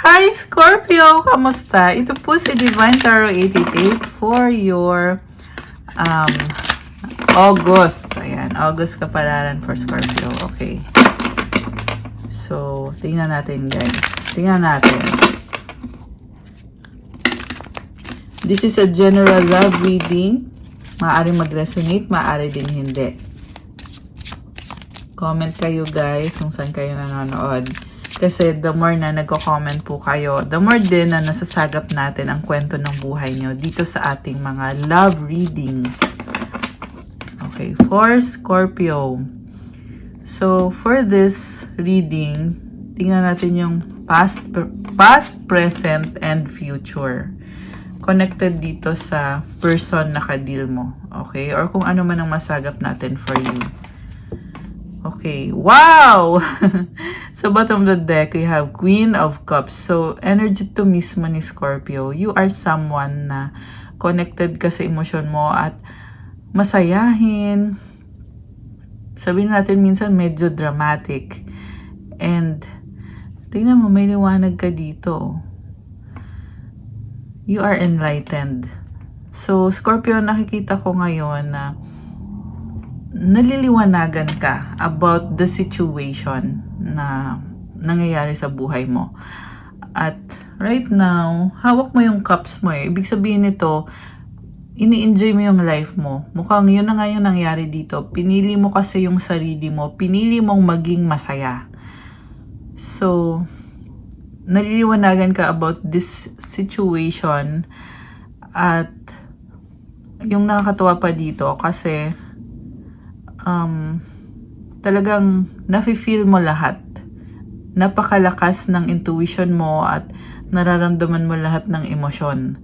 Hi Scorpio! Kamusta? Ito po si Divine Tarot 88 for your August. Ayan, August kapalaran for Scorpio. Okay. So, tingnan natin guys. Tingnan natin. This is a general love reading. Maaari mag-resonate, maaari din hindi. Comment kayo guys kung saan kayo nanonood. Kasi the more na nagko-comment po kayo, the more din na nasasagap natin ang kwento ng buhay nyo dito sa ating mga love readings. Okay, for Scorpio. So, for this reading, tingnan natin yung past, present, and future. Connected dito sa person na ka-deal mo. Okay? Or kung ano man ang masagap natin for you. Okay. Wow! Sa bottom of the deck, we have Queen of Cups. So, energy to mismo ni Scorpio. You are someone na connected ka sa emosyon mo at masayahin. Sabihin natin minsan medyo dramatic. And, tingnan mo, may liwanag ka dito. You are enlightened. So, Scorpio, nakikita ko ngayon na naliliwanagan ka about the situation na nangyayari sa buhay mo. At right now, hawak mo yung cups mo eh. Ibig sabihin nito, ini-enjoy mo yung life mo. Mukhang yun na nga yung nangyari dito. Pinili mo kasi yung sarili mo. Pinili mong maging masaya. So, naliliwanagan ka about this situation. At yung nakakatuwa pa dito kasi talagang nafe-feel mo lahat. Napakalakas ng intuition mo at nararamdaman mo lahat ng emosyon.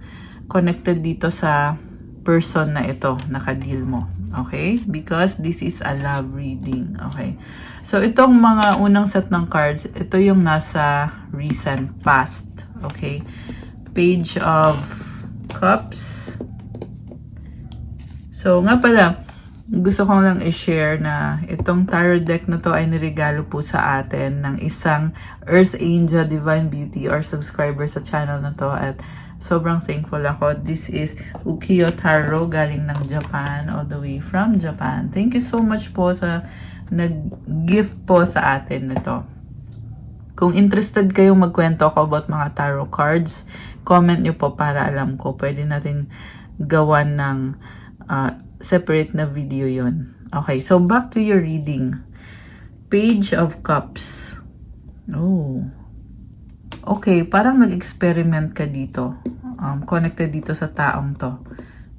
Connected dito sa person na ito, naka-deal mo. Okay? Because this is a love reading. Okay? So, itong mga unang set ng cards, ito yung nasa recent past. Okay? Page of Cups. So, nga pala, gusto ko lang i-share na itong tarot deck na to ay niregalo po sa atin ng isang Earth Angel Divine Beauty or subscriber sa channel na to at sobrang thankful ako. This is Ukiyo Tarot galing ng Japan, all the way from Japan. Thank you so much po sa nag-gift po sa atin nito. Kung interested kayong magkwento ako about mga tarot cards, comment nyo po para alam ko. Pwede natin gawan ng separate na video yon. Okay, so back to your reading. Page of Cups. Oh. Okay, parang nag-experiment ka dito. Connected dito sa taong to.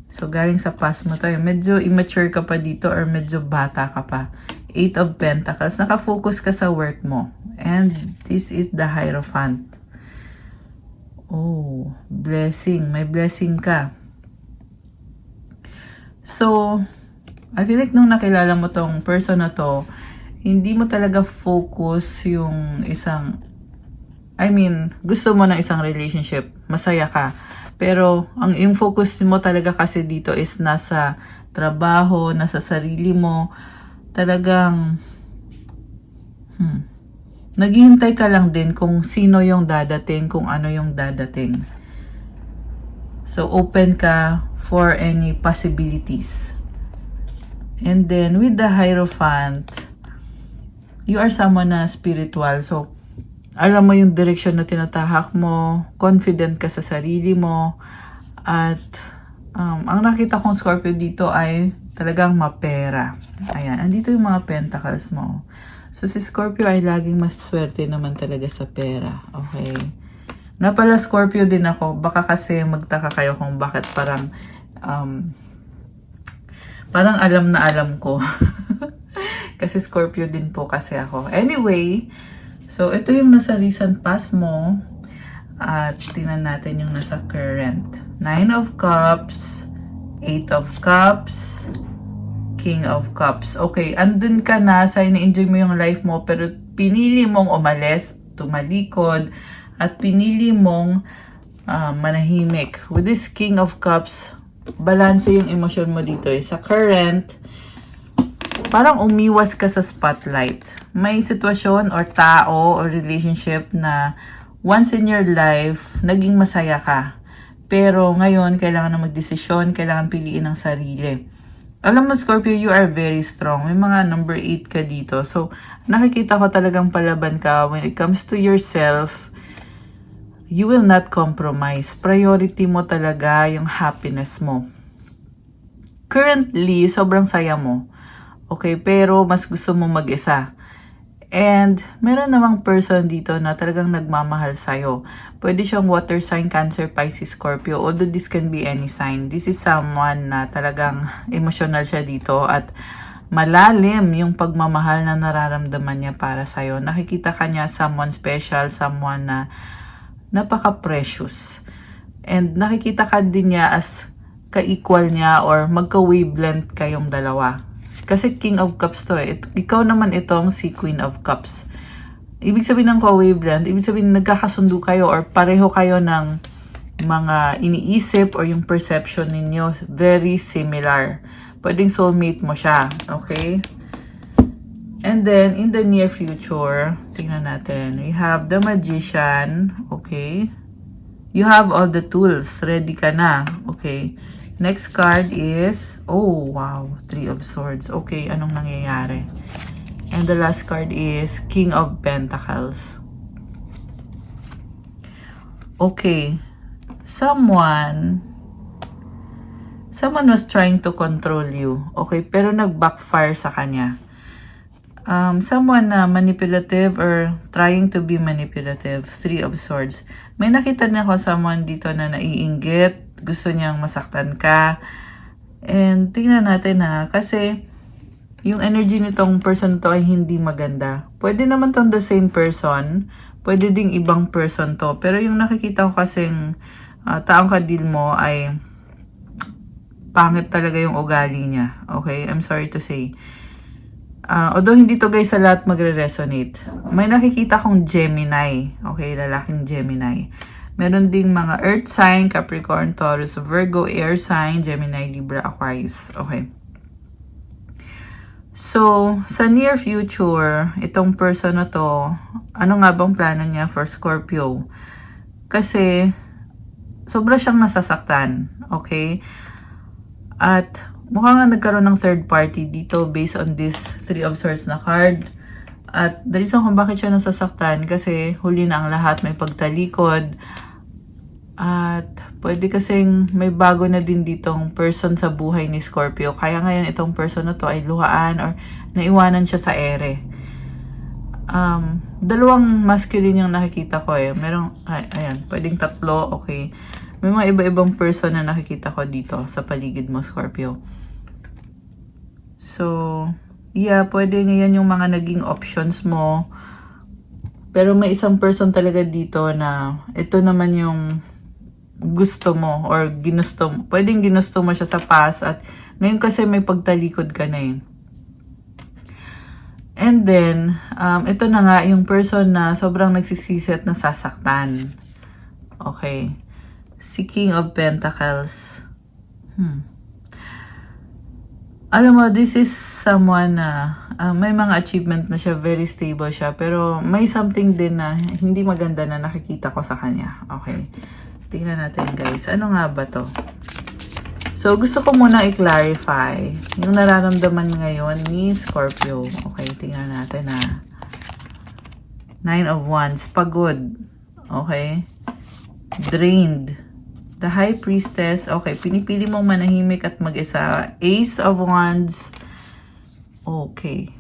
So, galing sa past mo to. Medyo immature ka pa dito or medyo bata ka pa. Eight of Pentacles. Nakafocus ka sa work mo. And this is the Hierophant. Oh, blessing. May blessing ka. So, I feel like nung nakilala mo tong person na to, hindi mo talaga focus yung isang, gusto mo ng isang relationship, masaya ka. Pero, yung focus mo talaga kasi dito is nasa trabaho, nasa sarili mo, talagang, naghihintay ka lang din kung sino yung dadating, kung ano yung dadating. So, open ka for any possibilities. And then, with the Hierophant, you are someone na spiritual. So, alam mo yung direction na tinatahak mo, confident ka sa sarili mo, at ang nakita kong Scorpio dito ay talagang mapera. Ayan, andito yung mga pentacles mo. So, si Scorpio ay laging mas swerte naman talaga sa pera. Okay? Nga pala, Scorpio din ako. Baka kasi magtaka kayo kung bakit parang alam na alam ko. Kasi Scorpio din po kasi ako. Anyway, so ito yung nasa recent past mo. At tingnan natin yung nasa current. Nine of Cups, Eight of Cups, King of Cups. Okay, andun ka na sa ini-enjoy mo yung life mo pero pinili mong umalis, tumalikod, at pinili mong manahimik. With this King of Cups, balance yung emosyon mo dito. Sa current, parang umiwas ka sa spotlight. May sitwasyon or tao or relationship na once in your life, naging masaya ka. Pero ngayon, kailangan na magdesisyon, kailangan piliin ang sarili. Alam mo, Scorpio, you are very strong. May mga number 8 ka dito. So, nakikita ko talagang palaban ka when it comes to yourself. You will not compromise. Priority mo talaga yung happiness mo. Currently, sobrang saya mo. Okay, pero mas gusto mo mag-isa. And meron namang person dito na talagang nagmamahal sa'yo. Pwede siyang water sign, Cancer, Pisces, Scorpio. Although this can be any sign. This is someone na talagang emotional siya dito at malalim yung pagmamahal na nararamdaman niya para sa'yo. Nakikita ka niya someone special, someone na napaka-precious. And nakikita ka din niya as ka-equal niya or magka-wavelength kayong dalawa. Kasi King of Cups to eh. Ikaw naman itong si Queen of Cups. Ibig sabihin ng co-wavelength, ibig sabihin nagkakasundo kayo or pareho kayo ng mga iniisip or yung perception ninyo very similar. Pwedeng soulmate mo siya. Okay? And then, in the near future, tingnan natin. We have the Magician. Okay? You have all the tools. Ready ka na. Okay? Next card is, oh wow, 3 of Swords. Okay, anong nangyayari? And the last card is King of Pentacles. Okay, someone was trying to control you. Okay, pero nag-backfire sa kanya. Someone na manipulative or trying to be manipulative. 3 of Swords. May nakita niya ako someone dito na naiinggit. Gusto niyang masaktan ka. And tingnan natin ha. Kasi yung energy nitong person to ay hindi maganda. Pwede naman tong the same person. Pwede ding ibang person to. Pero yung nakikita ko kasing taong kadil mo ay pangit talaga yung ugali niya. Okay? I'm sorry to say. Although hindi to guys sa lahat magre-resonate. May nakikita kong Gemini. Okay? Lalaking Gemini. Meron ding mga Earth sign, Capricorn, Taurus, Virgo, Air sign, Gemini, Libra, Aquarius. Okay. So, sa near future, itong person na to, ano nga bang plano niya for Scorpio? Kasi, sobra siyang nasasaktan. Okay? At, mukhang nga nagkaroon ng third party dito based on this 3 of Swords na card. At the reason kung bakit siya nasasaktan kasi huli na ang lahat, may pagtalikod. At pwede kasing may bago na din ditong person sa buhay ni Scorpio. Kaya ngayon itong person na to ay luhaan or naiwanan siya sa ere. Dalawang masculine yung nakikita ko eh. Merong, ayan, pwedeng tatlo, okay. May mga iba-ibang person na nakikita ko dito sa paligid mo, Scorpio. So, yeah, pwede ngayon yung mga naging options mo. Pero may isang person talaga dito na ito naman yung gusto mo or ginusto mo. Pwedeng ginusto mo siya sa past at ngayon kasi may pagtalikod ka na eh. And then, ito na nga yung person na sobrang nagsisisi at nasasaktan. Okay. Si King of Pentacles. Alam mo, this is someone na may mga achievement na siya, very stable siya, pero may something din na hindi maganda na nakikita ko sa kanya. Okay. Tingnan natin guys. Ano nga ba to? So, gusto ko muna i-clarify yung nararamdaman ngayon ni Scorpio. Okay, tingnan natin ha. 9 of Wands. Pagod. Okay. Drained. The High Priestess, okay, pinipili mong manahimik at mag-isa. Ace of Wands, okay.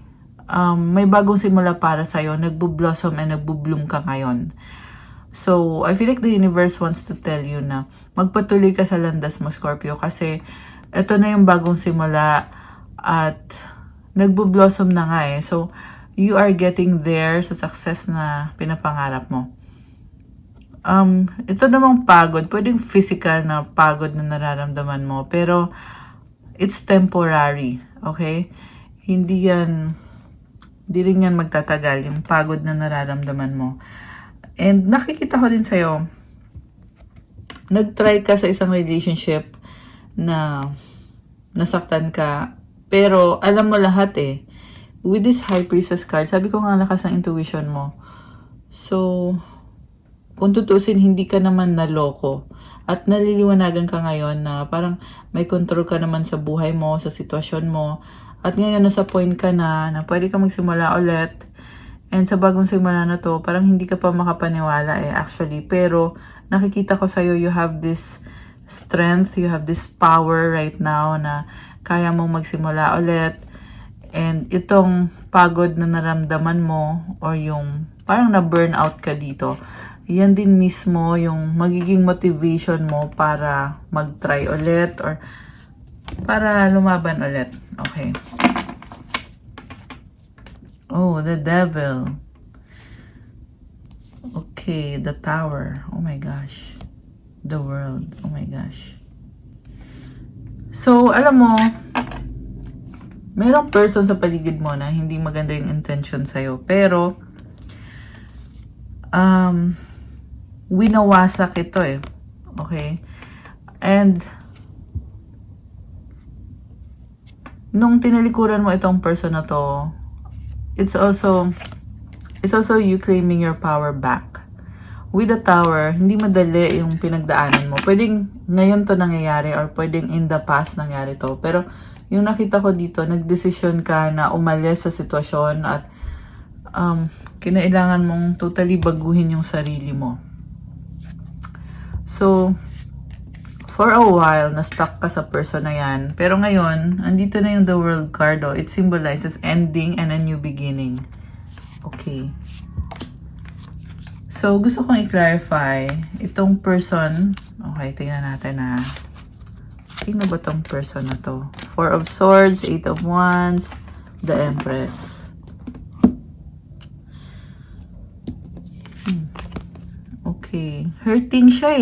May bagong simula para sa'yo. Nagbo-blossom and nagbo-bloom ka ngayon. So, I feel like the universe wants to tell you na magpatuloy ka sa landas mo, Scorpio, kasi ito na yung bagong simula at nagbo-blossom na nga eh. So, you are getting there sa success na pinapangarap mo. Ito namang pagod, pwedeng physical na pagod na nararamdaman mo, pero it's temporary, okay? Hindi rin yan magtatagal, yung pagod na nararamdaman mo. And nakikita ko din sa'yo, nag-try ka sa isang relationship na nasaktan ka, pero alam mo lahat eh. With this High Priestess card, sabi ko nga lakas ng intuition mo. So, kung tutusin, hindi ka naman naloko. At naliliwanagan ka ngayon na parang may control ka naman sa buhay mo, sa sitwasyon mo. At ngayon nasa point ka na pwede ka magsimula ulit. And sa bagong simula na to, parang hindi ka pa makapaniwala actually. Pero nakikita ko sa'yo, you have this strength, you have this power right now na kaya mong magsimula ulit. And itong pagod na naramdaman mo or yung parang na-burn out ka dito, yan din mismo yung magiging motivation mo para mag-try ulit or para lumaban ulit. Okay. Oh, the devil. Okay, the tower. Oh my gosh. The world. Oh my gosh. So, alam mo, mayroong person sa paligid mo na hindi maganda yung intention sa'yo. Pero, winawasak ito Okay? And, nung tinalikuran mo itong person na to, it's also you claiming your power back. With the tower, hindi madali yung pinagdaanan mo. Pwedeng ngayon to nangyayari or pwedeng in the past nangyari to. Pero yung nakita ko dito, nagdesisyon ka na umalis sa sitwasyon at kinailangan mong totally baguhin yung sarili mo. So, for a while, na-stuck ka sa person na yan. Pero ngayon, andito na yung the world card. It symbolizes ending and a new beginning. Okay. So, gusto kong i-clarify itong person. Okay, tingnan natin na. Sino ba tong person na to? Four of Swords, Eight of Wands, the Empress. Okay. Hurting siya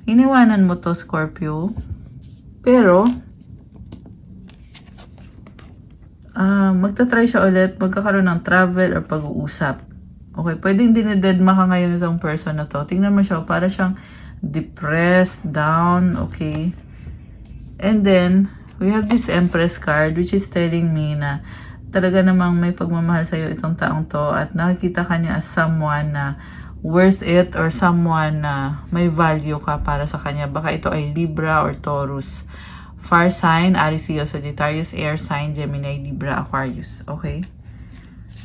Iniwanan mo to, Scorpio. Pero, magta-try siya ulit, magkakaroon ng travel or pag-uusap. Okay, pwedeng dinededma ka ngayon itong person na to. Tingnan mo siya, para siyang depressed, down, okay. And then, we have this Empress card which is telling me na talaga namang may pagmamahal sa'yo itong taong to at nakikita ka niya as someone na worth it or someone na may value ka para sa kanya. Baka ito ay Libra or Taurus. Fire sign, Aries, Leo, Sagittarius, air sign, Gemini, Libra, Aquarius. Okay?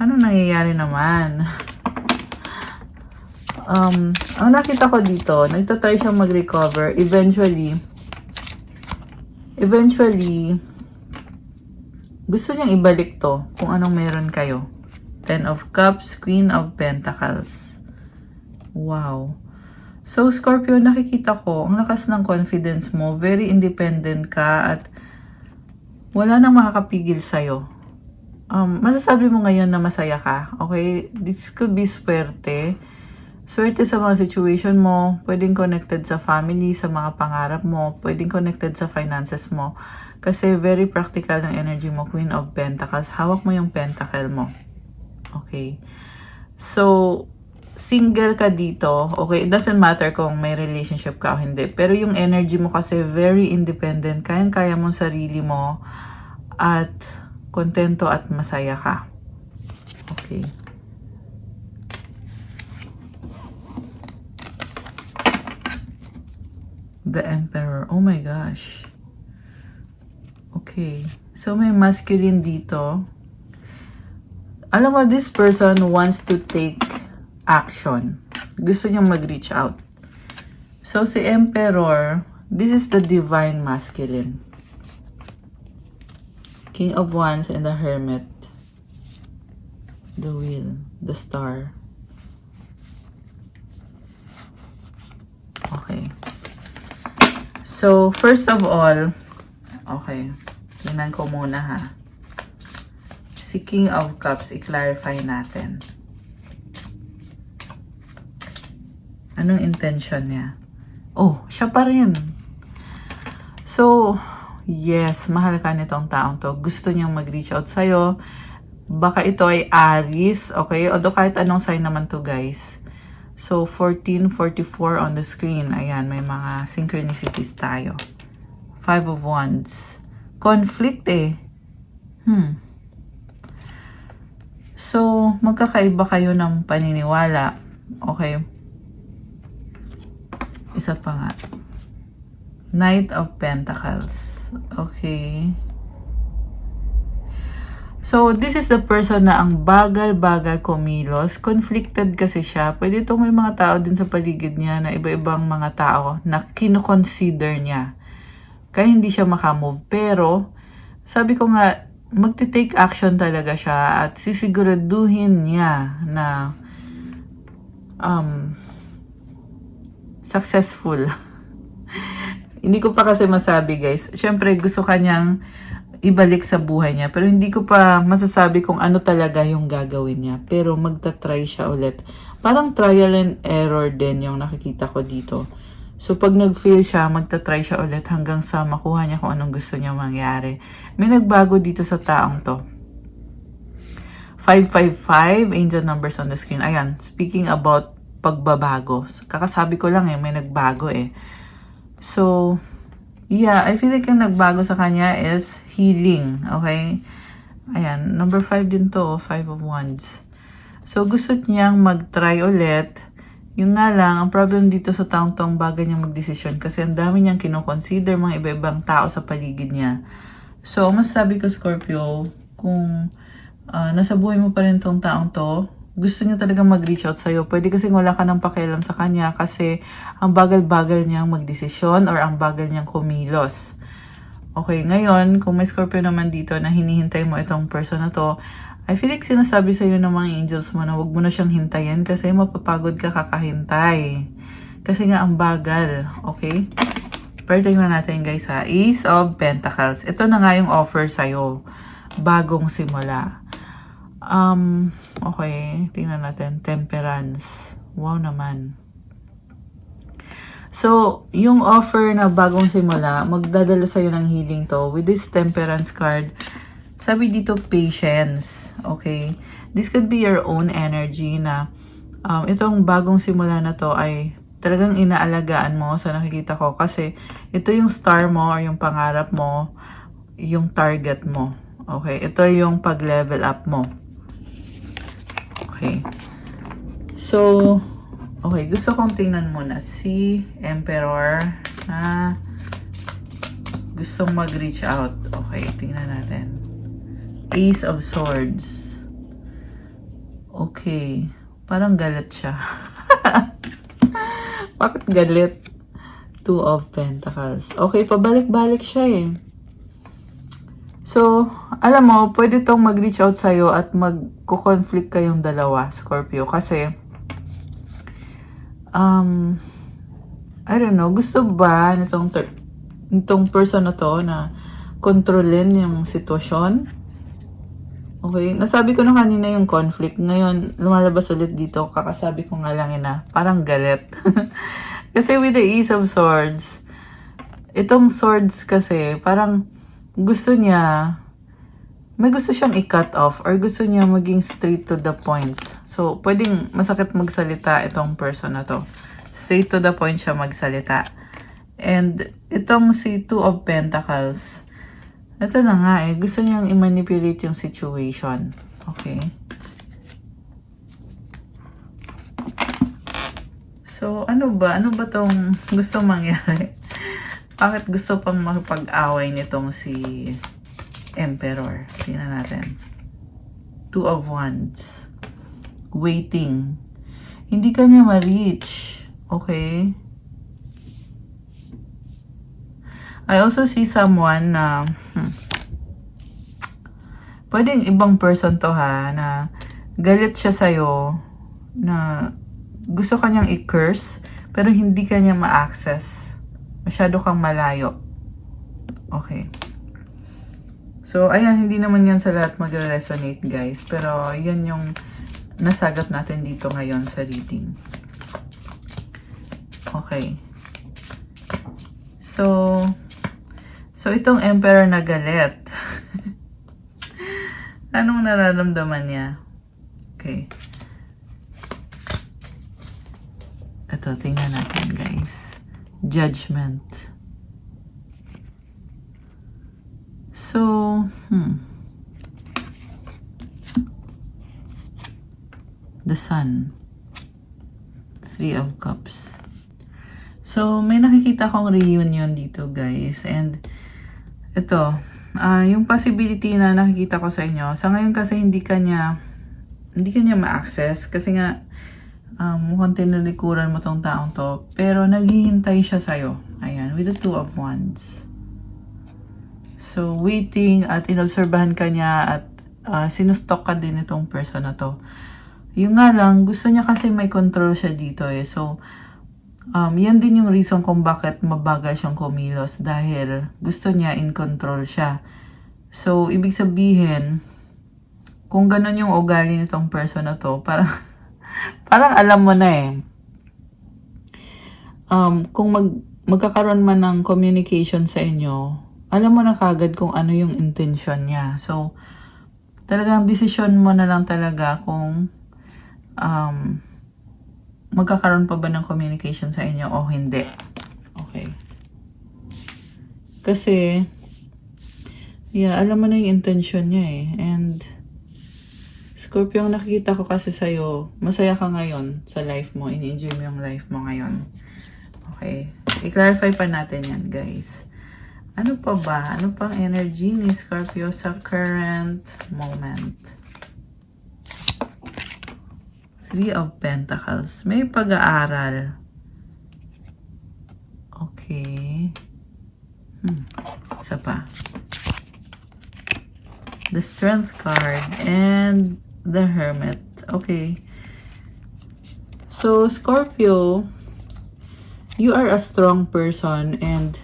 Ano nangyayari naman? Ang nakita ko dito, nagtatry siyang mag-recover. Eventually, gusto niyang ibalik to kung anong meron kayo. Ten of Cups, Queen of Pentacles. Wow. So, Scorpio, nakikita ko, ang lakas ng confidence mo, very independent ka at wala nang makakapigil sa'yo. Masasabi mo ngayon na masaya ka, okay? This could be swerte. Swerte sa mga situation mo, pwedeng connected sa family, sa mga pangarap mo, pwedeng connected sa finances mo. Kasi very practical ng energy mo, Queen of Pentacles. Hawak mo yung pentacle mo. Okay? So, single ka dito, okay, it doesn't matter kung may relationship ka o hindi. Pero yung energy mo kasi very independent, kayang-kaya mong sarili mo at kontento at masaya ka. Okay. The Emperor. Oh my gosh. Okay. So may masculine dito. Alam mo, this person wants to take action. Gusto niyang mag-reach out. So, si Emperor, this is the divine masculine. King of Wands and the Hermit. The Wheel. The Star. Okay. So, first of all, okay, tingnan ko muna ha. Si King of Cups, i-clarify natin. Anong intention niya? Oh, siya pa rin. So, yes, mahal ka nitong taong to. Gusto niyang mag-reach out sa'yo. Baka ito ay Aries, okay? Although kahit anong sign naman to, guys. So, 1444 on the screen. Ayan, may mga synchronicities tayo. Five of Wands. Conflict So, magkakaiba kayo ng paniniwala. Okay. Isa pa nga. Knight of Pentacles. Okay. So, this is the person na ang bagal-bagal kumilos. Conflicted kasi siya. Pwede itong may mga tao din sa paligid niya na iba-ibang mga tao na kinoconsider niya. Kaya hindi siya makamove. Pero, sabi ko nga, magte-take action talaga siya at sisiguraduhin niya na successful. Hindi ko pa kasi masabi, guys. Siyempre, gusto kanyang ibalik sa buhay niya. Pero hindi ko pa masasabi kung ano talaga yung gagawin niya. Pero magta-try siya ulit. Parang trial and error din yung nakikita ko dito. So, pag nag-fail siya, magta-try siya ulit hanggang sa makuha niya kung anong gusto niya mangyari. May nagbago dito sa taong to. 555, angel numbers on the screen. Ayan, speaking about pagbabago. Kakasabi ko lang may nagbago So, yeah, I feel like yung nagbago sa kanya is healing, okay? Ayan, number 5 din to, 5 of Wands. So, gusto niyang mag-try ulit. Yung nga lang, ang problem dito sa taong tong bago niyang mag-desisyon kasi ang dami niyang kinoconsider mga iba-ibang tao sa paligid niya. So, masasabi ko, Scorpio, kung nasa buhay mo pa rin tong taong to, gusto niya talaga mag-reach out sa'yo. Pwede kasi wala ka ng pakialam sa kanya kasi ang bagal-bagal niyang mag-desisyon or ang bagal niyang kumilos. Okay, ngayon, kung may Scorpio naman dito na hinihintay mo itong person na to, I feel like sinasabi sa'yo ng mga angels mo na huwag mo na siyang hintayin kasi mapapagod ka kakahintay. Kasi nga ang bagal, okay? Pero tingnan natin guys ha, Ace of Pentacles. Ito na nga yung offer sa'yo. Bagong simula. Okay, tingnan natin. Temperance. Wow naman. So, yung offer na bagong simula, magdadala sa'yo ng healing to. With this Temperance card, sabi dito, patience. Okay? This could be your own energy na itong bagong simula na to ay talagang inaalagaan mo sa nakikita ko. Kasi ito yung star mo or yung pangarap mo, yung target mo. Okay? Ito yung pag-level up mo. Okay. So, okay, gusto kong tingnan muna si Emperor na gustong mag-reach out. Okay, tingnan natin. Ace of Swords. Okay, parang galit siya. Bakit galit? Two of Pentacles. Okay, pabalik-balik siya So, alam mo, pwede tong mag-reach out sa'yo at magko-conflict kayong dalawa, Scorpio. Kasi, I don't know, gusto ba nitong person na to na kontrolin yung sitwasyon? Okay, nasabi ko na kanina yung conflict. Ngayon, lumalabas ulit dito. Kakasabi ko nga lang na parang galit. Kasi with the Ace of Swords, itong swords kasi parang gusto niya, may gusto siyang i-cut off or gusto niya maging straight to the point. So, pwedeng masakit magsalita itong person na to. Straight to the point siya magsalita. And itong si Two of Pentacles, ito na nga gusto niyang i-manipulate yung situation. Okay? So, ano ba? Ano ba tong gusto mangyari? Bakit gusto pang makipag-away nitong si Emperor? Tingnan natin. Two of Wands. Waiting. Hindi ka niya ma-reach. Okay? I also see someone na pwedeng ibang person to ha, na galit siya sa'yo, na gusto kanyang i-curse, pero hindi kanya ma-access. Masyado kang malayo. Okay. So, ayan, hindi naman yan sa lahat mag-resonate, guys. Pero, yan yung nasagot natin dito ngayon sa reading. Okay. So itong Emperor na galit. Anong nararamdaman niya? Okay. Ito, tingnan natin, guys. Judgment. So, The Sun. Three of Cups. So, may nakikita akong reunion dito, guys. And, ito, yung possibility na nakikita ko sa inyo, sa ngayon kasi hindi kanya ma-access. Kasi nga, mukhang tinalikuran mo tong taong to. Pero, naghihintay siya sa'yo. Ayan, with the Two of Wands. So, waiting at inobserbahan ka niya at sinustok ka din itong person na to. Yung nga lang, gusto niya kasi may control siya dito eh. So, yan din yung reason kung bakit mabagal siyang kumilos dahil gusto niya in control siya. So, ibig sabihin, kung ganun yung ugali nitong person na to, parang, parang alam mo na eh. Kung magkakaroon man ng communication sa inyo, alam mo na kagad kung ano yung intention niya. So, talagang decision mo na lang talaga kung magkakaroon pa ba ng communication sa inyo o hindi. Okay. Kasi, yeah, alam mo na yung intention niya eh. And, Scorpio, ang nakikita ko kasi sa'yo, masaya ka ngayon sa life mo. In-enjoy mo yung life mo ngayon. Okay. I-clarify pa natin yan, guys. Ano pa ba? Ano pang energy ni Scorpio sa current moment? Three of Pentacles. May pag-aaral. Okay. Isa pa. The Strength card and the Hermit. Okay. So, Scorpio, you are a strong person and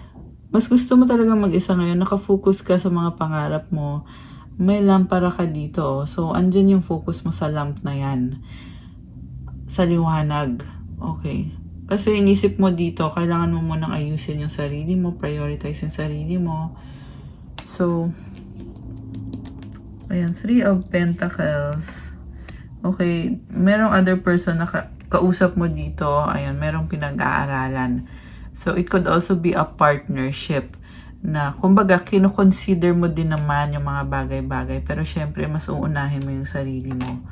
mas gusto mo talaga mag-isa ngayon. Nakafocus ka sa mga pangarap mo. May lampara ka dito. So, andyan yung focus mo sa lamp na yan. Sa liwanag. Okay. Kasi inisip mo dito, kailangan mo munang ayusin yung sarili mo, prioritize yung sarili mo. So, ayan, Three of Pentacles. Okay, merong other person na kausap mo dito. Ayan, merong pinag-aaralan. So, it could also be a partnership na, kumbaga, kino-consider mo din naman yung mga bagay-bagay. Pero, syempre, mas uunahin mo yung sarili mo.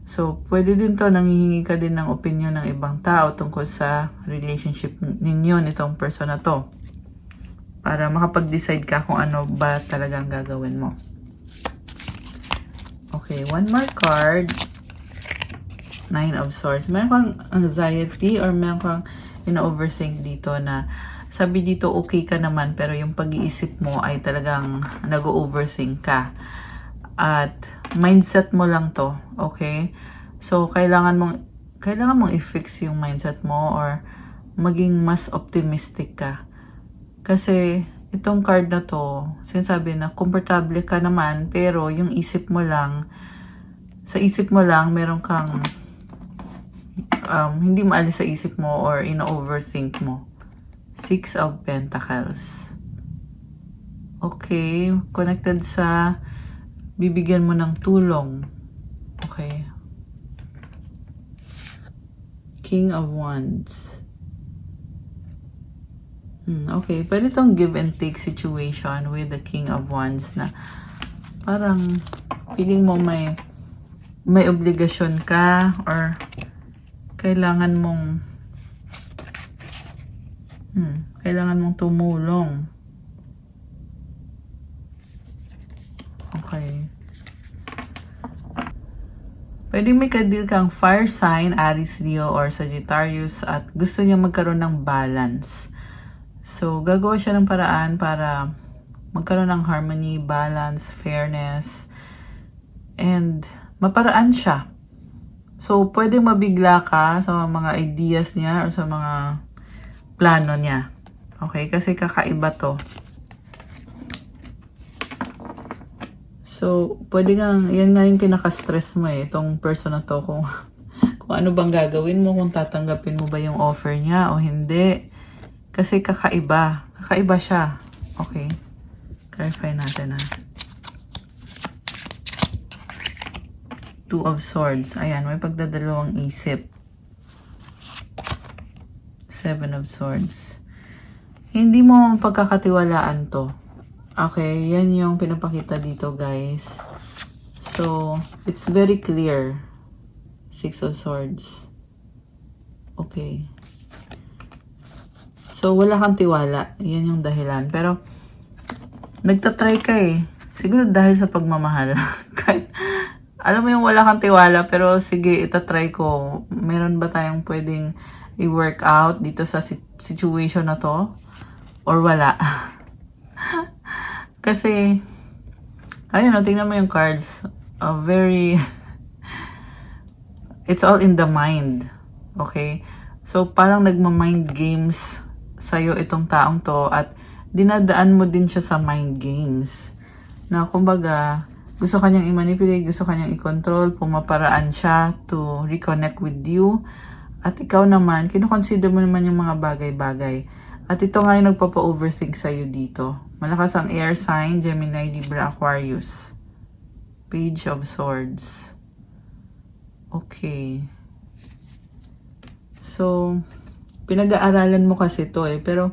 So, pwede din to, nanghihingi ka din ng opinion ng ibang tao tungkol sa relationship ninyo nitong person na to. Para makapag-decide ka kung ano ba talagang gagawin mo. Okay, one more card. Nine of Swords. Meron kang anxiety or meron kang ina-overthink dito na sabi dito okay ka naman pero yung pag-iisip mo ay talagang nag-overthink ka. At mindset mo lang to, okay? So, kailangan mong i-fix yung mindset mo or maging mas optimistic ka. Kasi, itong card na to, sinasabi na komportable ka naman, pero yung isip mo lang, sa isip mo lang, meron kang hindi maalis sa isip mo or ina-overthink mo. Six of Pentacles. Okay, connected sa bibigyan mo ng tulong. Okay. King of Wands. Okay, pwede itong give and take situation with the King of Wands na parang feeling mo may obligasyon ka or kailangan mong tumulong. Okay. Pwede may ka-deal kang fire sign, Aries, Leo, or Sagittarius at gusto niya magkaroon ng balance. So, gagawa siya ng paraan para magkaroon ng harmony, balance, fairness, and maparaan siya. So, pwede mabigla ka sa mga ideas niya or sa mga plano niya. Okay? Kasi kakaiba to. So, pwede kang, yan nga yung kinaka-stress mo eh, itong person na to, kung ano bang gagawin mo, kung tatanggapin mo ba yung offer niya o hindi. Kasi kakaiba. Kakaiba siya. Okay. Clarify natin ha. Two of Swords. Ayan, may pagdadalawang isip. Seven of Swords. Hindi mo pagkakatiwalaan to. Okay, yan yung pinapakita dito, guys. So, it's very clear Six of Swords. Okay. So, wala kang tiwala. Yan yung dahilan. Pero, nagtatry ka eh. Siguro dahil sa pagmamahal. Kahit, alam mo yung wala kang tiwala, pero sige, itatry ko. Meron ba tayong pwedeng i-work out dito sa situation na to? Or wala? Kasi, ayun, tingnan mo yung cards. Very, it's all in the mind. Okay? So, parang nagma-mind games sa'yo itong taong to at dinadaan mo din siya sa mind games. Na kumbaga, gusto kanyang i-manipulate, gusto kanyang i-control, pumaparaan siya to reconnect with you. At ikaw naman, kinukonsider mo naman yung mga bagay-bagay. At ito nga yung nagpapa-overthink sa'yo dito. Malakas ang air sign, Gemini, Libra, Aquarius. Page of Swords. Okay. So, pinag-aaralan mo kasi to eh. Pero,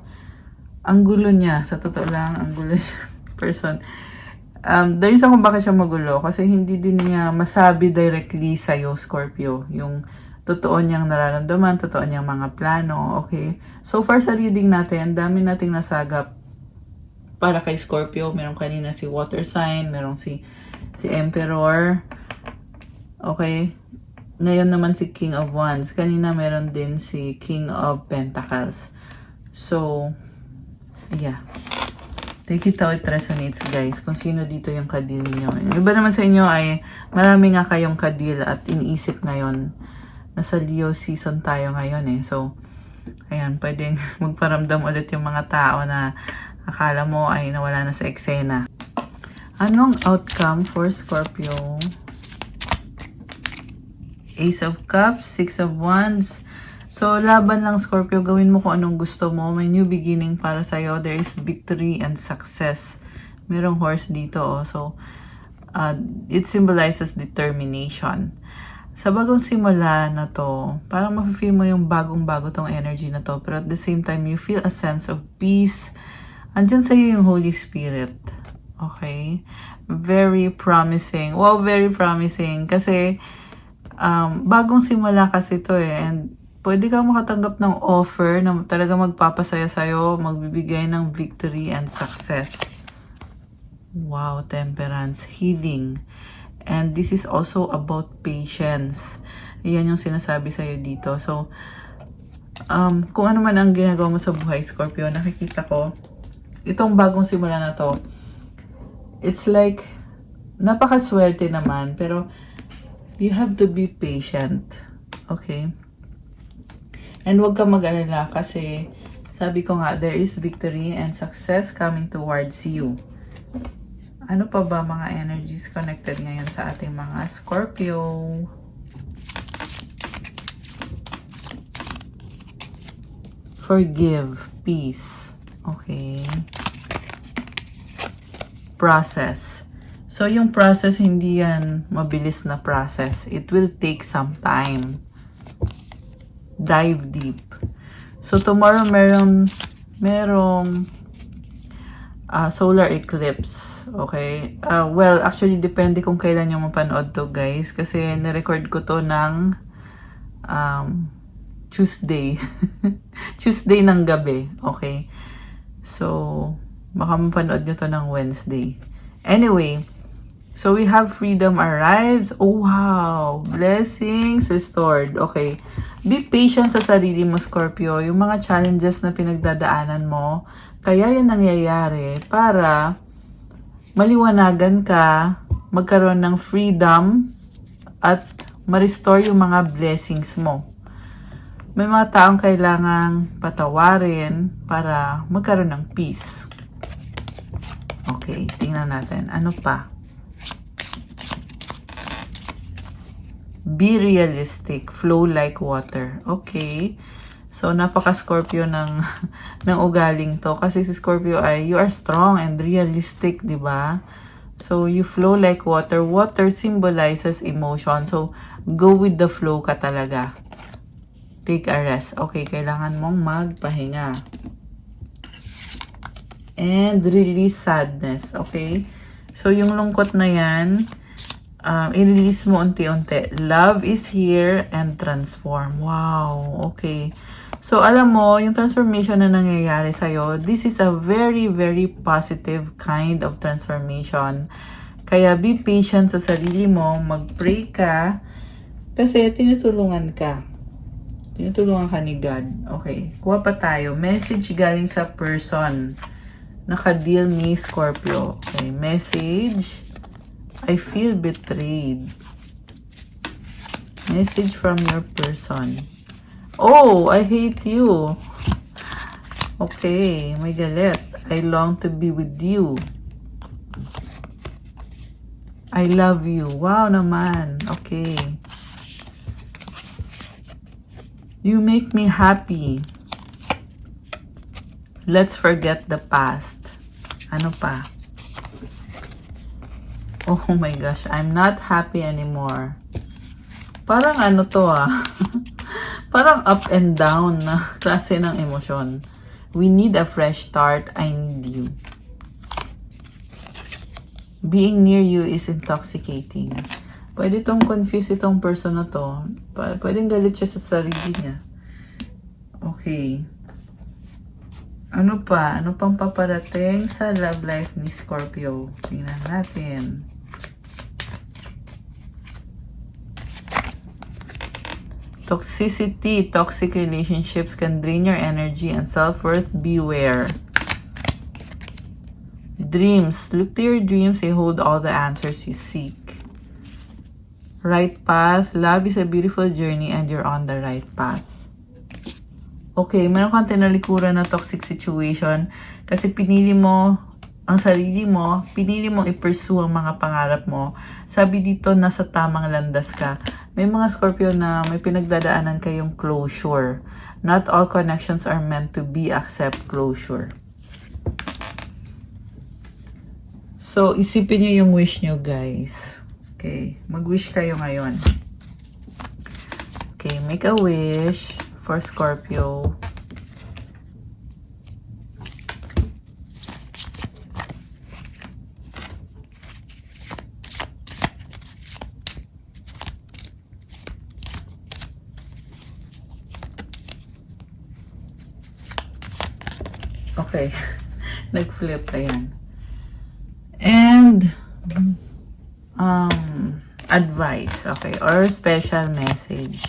ang gulo niya, sa totoo lang, ang gulo niya, person. The reason kung bakit siya magulo, kasi hindi din niya masabi directly sa'yo, Scorpio, yung totoo niyang nararamdaman, totoo niyang mga plano, okay? So far sa reading natin, ang dami nating nasagap para kay Scorpio. Meron kanina si Water Sign, meron si Emperor, okay? Ngayon naman si King of Wands. Kanina meron din si King of Pentacles. So, yeah. Take it how it resonates, guys. Kung sino dito yung kadil niyo. Iba naman sa inyo ay marami nga kayong kadil at iniisip ngayon. Nasa Leo season tayo ngayon eh. So, ayan, pwedeng magparamdam ulit yung mga tao na akala mo ay nawala na sa eksena. Anong outcome for Scorpio? Ace of Cups, Six of Wands. So, laban lang Scorpio. Gawin mo kung anong gusto mo. May new beginning para sa'yo. There is victory and success. Merong horse dito. Oh. So, it symbolizes determination. Sa bagong simula na to, parang mafe-feel mo yung bagong-bago tong energy na to. Pero at the same time, you feel a sense of peace. Andyan sa'yo yung Holy Spirit. Okay? Very promising. Wow, very promising. Kasi, bagong simula kasi to eh. And pwede kang makatanggap ng offer na talaga magpapasaya sa'yo, magbibigay ng victory and success. Wow, Temperance, healing. And this is also about patience. Yan yung sinasabi sa'yo dito. So, kung ano man ang ginagawa mo sa buhay, Scorpio, nakikita ko, itong bagong simula na to, it's like, napakaswerte naman, pero you have to be patient. Okay? And huwag kang mag-alala kasi sabi ko nga, there is victory and success coming towards you. Ano pa ba mga energies connected ngayon sa ating mga Scorpio? Forgive, peace. Okay. Process. So, yung process, hindi yan mabilis na process. It will take some time. Dive deep. So, tomorrow merong solar eclipse. Okay? Well, actually, depende kung kailan nyo mapanood to, guys. Kasi, narecord ko to ng Tuesday. Tuesday ng gabi. Okay? So, baka mapanood nyo to ng Wednesday. Anyway, so we have freedom arrives. Oh, wow. Blessings restored. Okay. Be patient sa sarili mo, Scorpio. Yung mga challenges na pinagdadaanan mo, kaya yan nangyayari para maliwanagan ka, magkaroon ng freedom, at ma-restore yung mga blessings mo. May mga taong kailangang patawarin para magkaroon ng peace. Okay, tingnan natin. Ano pa? Be realistic. Flow like water. Okay. So, napaka-Scorpio ng ugaling to. Kasi si Scorpio ay, you are strong and realistic, di ba? So, you flow like water. Water symbolizes emotion. So, go with the flow ka talaga. Take a rest. Okay, kailangan mong magpahinga. And release sadness. Okay? So, yung lungkot na yan, i-release mo unti-unti. Love is here and transform. Wow, okay. So, alam mo, yung transformation na nangyayari sa'yo, this is a very, very positive kind of transformation. Kaya be patient sa sarili mo, mag-pray ka, kasi tinutulungan ka. Tinutulungan ka ni God. Okay, kuha pa tayo. Message galing sa person. Naka-deal ni Scorpio. Okay, message. I feel betrayed. Message from your person. Oh, I hate you. Okay, may galit. I long to be with you. I love you. Wow naman. Okay. You make me happy. Let's forget the past. Ano pa? Oh my gosh, I'm not happy anymore. Parang ano to Parang up and down na klase ng emosyon. We need a fresh start. I need you. Being near you is intoxicating. Pwede tong confuse itong person na to. Pwedeng galit siya sa sarili niya. Okay. Ano pa? Ano pang paparating sa love life ni Scorpio? Tingnan natin. Toxicity, toxic relationships can drain your energy and self-worth. Beware. Dreams. Look to your dreams. They hold all the answers you seek. Right path. Love is a beautiful journey and you're on the right path. Okay, meron kang tinalikuran na toxic situation kasi pinili mo ang sarili mo, pinili mo i-pursue ang mga pangarap mo. Sabi dito, nasa tamang landas ka. May mga Scorpio na may pinagdadaanan kayong closure. Not all connections are meant to be accept closure. So, isipin nyo yung wish nyo, guys. Okay, mag-wish kayo ngayon. Okay, make a wish for Scorpio. Okay. Nag-flip. Ayan. And, advice. Okay. Or special message.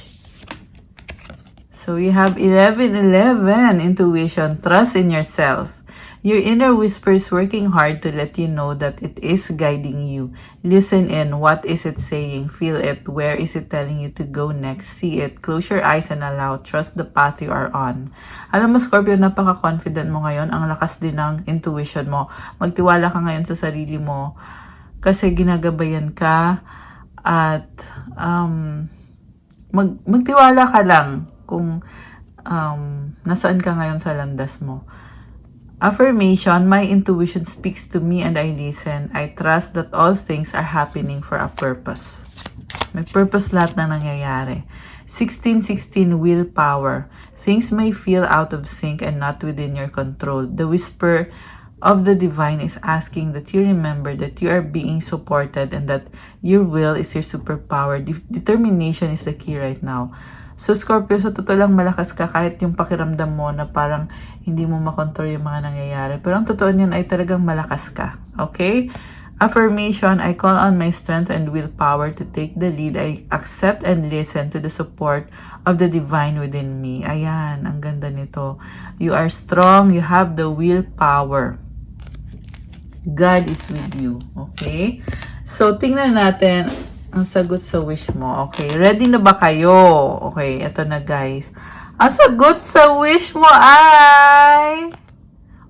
So, we have 11:11. Intuition. Trust in yourself. Your inner whisper is working hard to let you know that it is guiding you. Listen in. What is it saying? Feel it. Where is it telling you to go next? See it. Close your eyes and allow. Trust the path you are on. Alam mo, Scorpio, napaka-confident mo ngayon. Ang lakas din ng intuition mo. Magtiwala ka ngayon sa sarili mo. Kasi ginagabayan ka. At magtiwala ka lang kung nasaan ka ngayon sa landas mo. Affirmation, my intuition speaks to me and I listen. I trust that all things are happening for a purpose. May purpose lahat na nangyayari. 1616, willpower. Things may feel out of sync and not within your control. The whisper of the divine is asking that you remember that you are being supported and that your will is your superpower. Determination is the key right now. So, Scorpio, sa totoo lang malakas ka kahit yung pakiramdam mo na parang hindi mo makontrol yung mga nangyayari. Pero ang totoo niyan ay talagang malakas ka. Okay? Affirmation, I call on my strength and willpower to take the lead. I accept and listen to the support of the divine within me. Ayan, ang ganda nito. You are strong. You have the willpower. God is with you. Okay? So, tingnan natin ang sagot sa wish mo. Okay, ready na ba kayo? Okay, eto na guys. Ang sagot sa wish mo ay...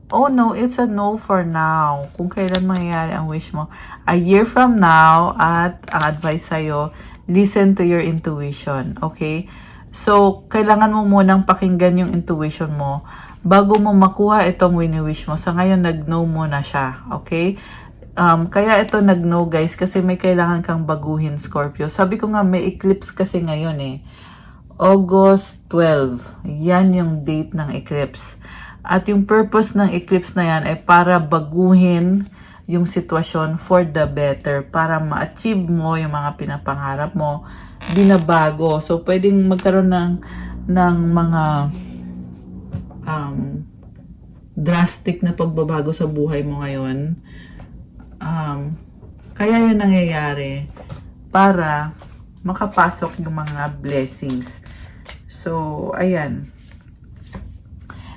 Oh no, it's a no for now. Kung kailan mangyayari ang wish mo. A year from now, at ang advice sa'yo, listen to your intuition. Okay? So, kailangan mo munang pakinggan yung intuition mo bago mo makuha itong wini-wish mo. Sa ngayon, nag-no muna siya. Okay? Kaya ito nag-no guys kasi may kailangan kang baguhin, Scorpio. Sabi ko nga may eclipse kasi ngayon eh. August 12. Yan yung date ng eclipse. At yung purpose ng eclipse na yan ay para baguhin yung sitwasyon for the better para ma-achieve mo yung mga pinapangarap mo, binabago. So, pwedeng magkaroon ng mga drastic na pagbabago sa buhay mo ngayon. Kaya yan nangyayari para makapasok yung mga blessings. So, ayan.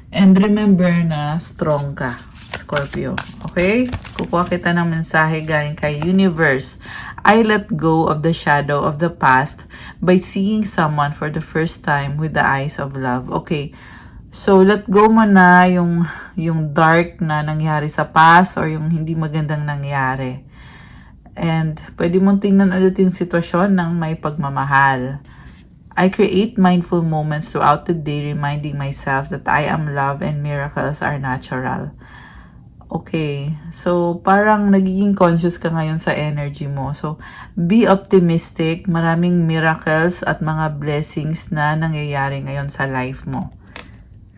And remember na strong ka, Scorpio. Okay? Kukuha kita ng mensahe galing kay Universe. I let go of the shadow of the past by seeing someone for the first time with the eyes of love. Okay. So, let go mo na yung dark na nangyari sa past or yung hindi magandang nangyari. And pwede mong tingnan ulit yung sitwasyon ng may pagmamahal. I create mindful moments throughout the day, reminding myself that I am loved and miracles are natural. Okay, so parang nagiging conscious ka ngayon sa energy mo. So, be optimistic. Maraming miracles at mga blessings na nangyayari ngayon sa life mo.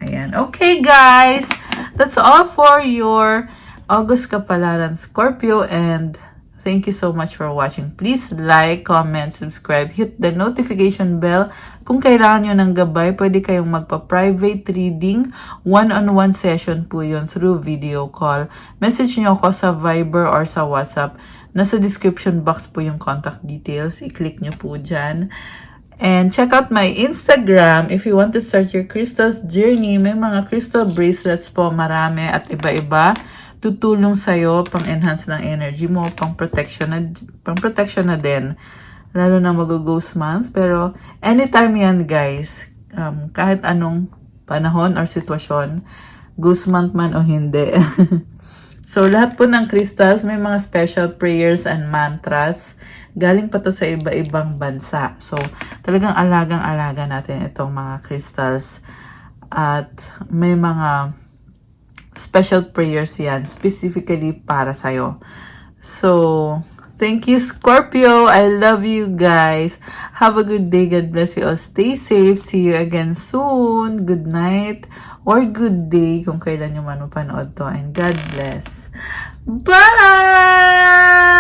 Ayan. Okay, guys. That's all for your August Kapalaran Scorpio, and thank you so much for watching. Please like, comment, subscribe, hit the notification bell. Kung kailangan nyo ng gabay, pwede kayong magpa-private reading. One-on-one session po yun through video call. Message nyo ako sa Viber or sa WhatsApp. Nasa description box po yung contact details. I-click nyo po dyan. And check out my Instagram if you want to start your crystals journey. May mga crystal bracelets po, marami at iba-iba. Tutulong sa'yo, pang-enhance ng energy mo, pang-protection na din. Lalo na mag-ghost month. Pero, anytime yan, guys. Kahit anong panahon or sitwasyon, ghost month man o hindi. So, lahat po ng crystals, may mga special prayers and mantras. Galing pa to sa iba-ibang bansa. So, talagang alagang-alaga natin itong mga crystals. At may mga special prayers yan, specifically para sa'yo. So, thank you, Scorpio. I love you guys. Have a good day. God bless you all. Stay safe. See you again soon. Good night or good day kung kailan nyo man mapanood to. And God bless. Bye!